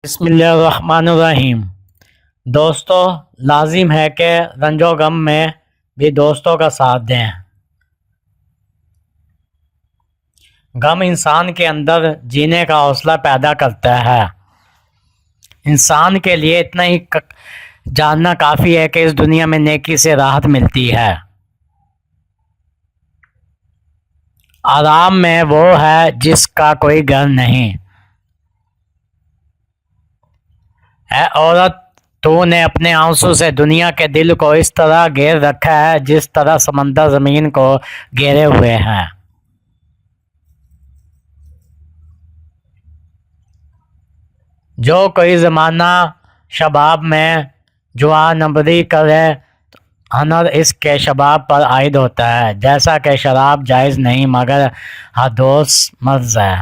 بسم اللہ الرحمن الرحیم۔ دوستو، لازم ہے کہ رنج و غم میں بھی دوستوں کا ساتھ دیں۔ غم انسان کے اندر جینے کا حوصلہ پیدا کرتا ہے۔ انسان کے لیے اتنا ہی جاننا کافی ہے کہ اس دنیا میں نیکی سے راحت ملتی ہے۔ آرام میں وہ ہے جس کا کوئی گھر نہیں۔ اے عورت، تو نے اپنے آنسو سے دنیا کے دل کو اس طرح گھیر رکھا ہے جس طرح سمندر زمین کو گھیرے ہوئے ہیں۔ جو کوئی زمانہ شباب میں جوان نبری کرے، ہنر اس کے شباب پر عائد ہوتا ہے۔ جیسا کہ شراب جائز نہیں مگر حدوث مرض ہے۔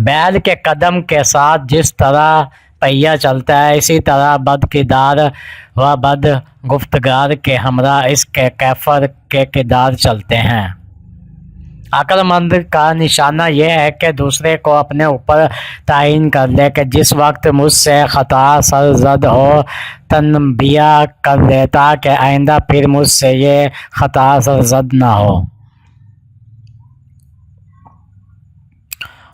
بیل کے قدم کے ساتھ جس طرح پہیہ چلتا ہے، اسی طرح بد کردار و بد گفتگار کے ہمراہ اس کے کیفر کے کردار چلتے ہیں۔ عقل مند کا نشانہ یہ ہے کہ دوسرے کو اپنے اوپر تعین کر لے کہ جس وقت مجھ سے خطا سرزد ہو تنبیہ کر لے تاکہ آئندہ پھر مجھ سے یہ خطا سرزد نہ ہو۔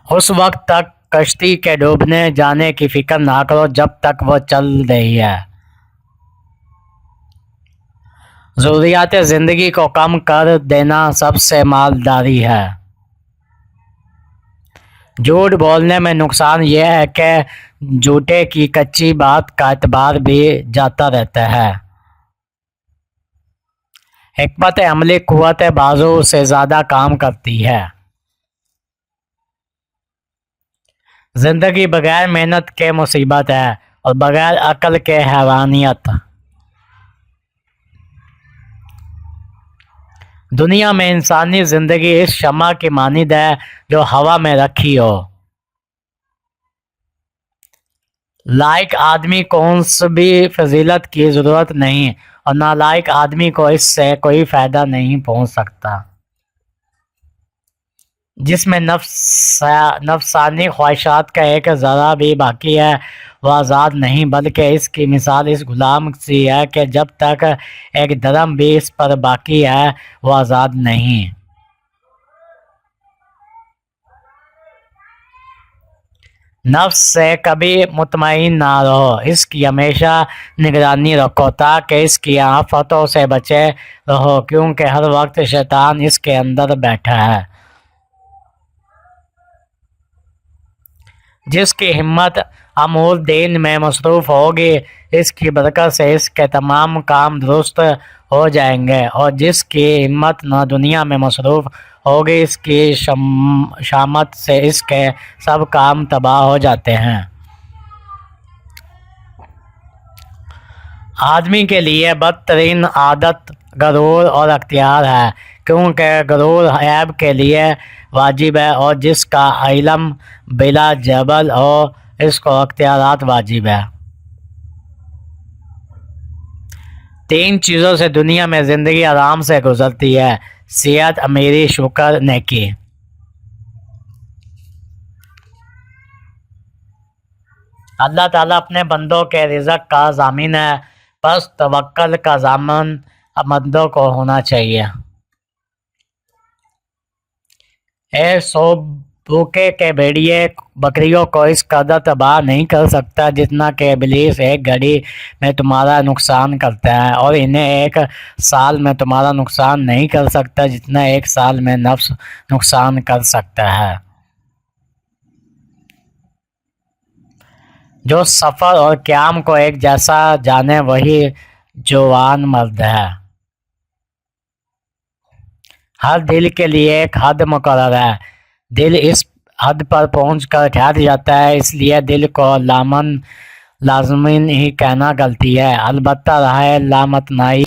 اس وقت تک کشتی کے ڈوبنے جانے کی فکر نہ کرو جب تک وہ چل رہی ہے۔ ضروریات زندگی کو کم کر دینا سب سے مالداری ہے۔ جھوٹ بولنے میں نقصان یہ ہے کہ جھوٹے کی کچی بات کا اعتبار بھی جاتا رہتا ہے۔ حکمت عملی قوت بازو سے زیادہ کام کرتی ہے۔ زندگی بغیر محنت کے مصیبت ہے اور بغیر عقل کے حیوانیت۔ دنیا میں انسانی زندگی اس شمع کی مانند ہے جو ہوا میں رکھی ہو۔ لائق آدمی کو ان سے بھی فضیلت کی ضرورت نہیں اور نالائق آدمی کو اس سے کوئی فائدہ نہیں پہنچ سکتا۔ جس میں نفسانی خواہشات کا ایک ذرہ بھی باقی ہے وہ آزاد نہیں، بلکہ اس کی مثال اس غلام سی ہے کہ جب تک ایک درہم بھی اس پر باقی ہے وہ آزاد نہیں۔ نفس سے کبھی مطمئن نہ رہو، اس کی ہمیشہ نگرانی رکھو تاکہ اس کی آفتوں سے بچے رہو، کیونکہ ہر وقت شیطان اس کے اندر بیٹھا ہے۔ جس کی ہمت امور دین میں مصروف ہوگی، اس کی برکت سے اس کے تمام کام درست ہو جائیں گے، اور جس کی ہمت نہ دنیا میں مصروف ہوگی، اس کی شامت سے اس کے سب کام تباہ ہو جاتے ہیں۔ آدمی کے لیے بدترین عادت غرور اور اختیار ہے، کیونکہ غرور عیب کے لیے واجب ہے اور جس کا علم بلا جبل ہو اس کو اختیارات واجب ہے۔ تین چیزوں سے دنیا میں زندگی آرام سے گزرتی ہے: صحت، امیری، شکر، نیکی۔ اللہ تعالیٰ اپنے بندوں کے رزق کا ضامن ہے، پس توکل کا ضامن بندوں کو ہونا چاہیے۔ اے سو بھوکے کے بھیڑیے، بکریوں کو اس قدر تباہ نہیں کر سکتا جتنا کہ ابلیس ایک گھڑی میں تمہارا نقصان کرتا ہے، اور انہیں ایک سال میں تمہارا نقصان نہیں کر سکتا جتنا ایک سال میں نفس نقصان کر سکتا ہے۔ جو سفر اور قیام کو ایک جیسا جانے وہی جوان مرد ہے۔ ہر دل کے لیے ایک حد مقرر ہے، دل اس حد پر پہنچ کر ٹھہر جاتا ہے، اس لیے دل کو لازمن ہی کہنا غلطی ہے، البتہ راہ لامتناہی